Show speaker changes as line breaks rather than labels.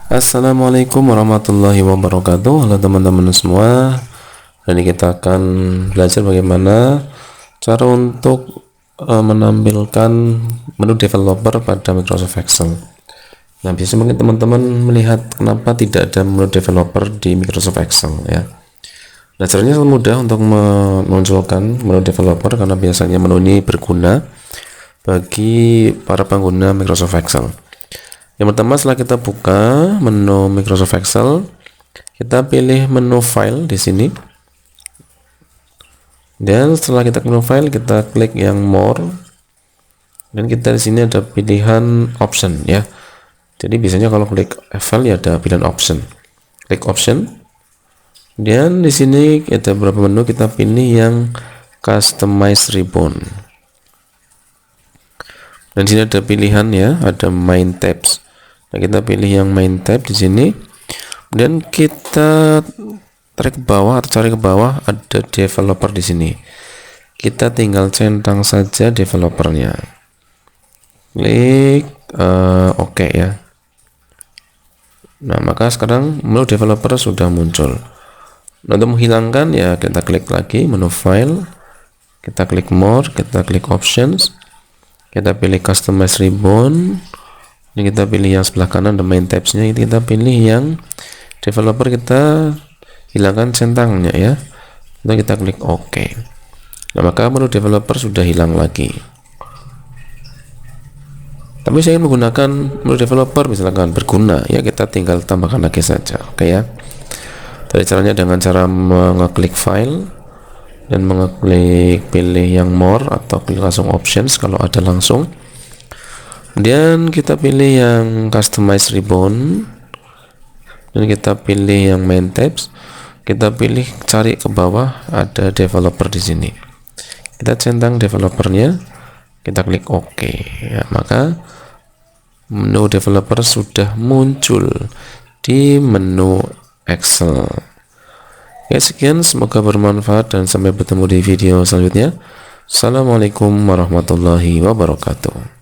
Assalamualaikum warahmatullahi wabarakatuh. Halo teman-teman semua. Hari ini kita akan belajar bagaimana cara untuk menampilkan menu developer pada Microsoft Excel. Nah, biasanya mungkin teman-teman melihat kenapa tidak ada menu developer di Microsoft Excel ya. Nah, caranya sangat mudah untuk memunculkan menu developer karena biasanya menu ini berguna bagi para pengguna Microsoft Excel. Yang pertama, setelah kita buka menu Microsoft Excel, kita pilih menu file di sini. Dan setelah kita menu file, kita klik yang more. Dan kita di sini ada pilihan option ya. Jadi biasanya kalau klik file ya ada pilihan option. Klik option. Dan di sini ada beberapa menu, kita pilih yang customize ribbon. Dan di sini ada pilihan ya, ada main tabs. Nah, kita pilih yang main tab di sini, dan kita tarik ke bawah atau cari ke bawah, ada developer di sini. Kita tinggal centang saja developernya. Klik OK ya. Nah, maka sekarang menu developer sudah muncul. Nah, untuk menghilangkan ya kita klik lagi menu file, kita klik more, kita klik options, kita pilih customize ribbon. Ini kita pilih yang sebelah kanan, the main tabs-nya. Ini kita pilih yang developer, kita hilangkan centangnya ya. Lalu kita klik OK. Nah, maka menu developer sudah hilang lagi. Tapi saya ingin menggunakan menu developer misalkan berguna ya, kita tinggal tambahkan lagi saja. Oke ya. Tadi caranya dengan cara mengeklik file dan mengeklik pilih yang more atau pilih langsung options kalau ada langsung. Kemudian kita pilih yang customize ribbon dan kita pilih yang main tabs. Kita pilih cari ke bawah, ada developer di sini. Kita centang developernya, kita klik OK. Ya, maka menu developer sudah muncul di menu Excel. Ya, sekian, semoga bermanfaat dan sampai bertemu di video selanjutnya. Assalamualaikum warahmatullahi wabarakatuh.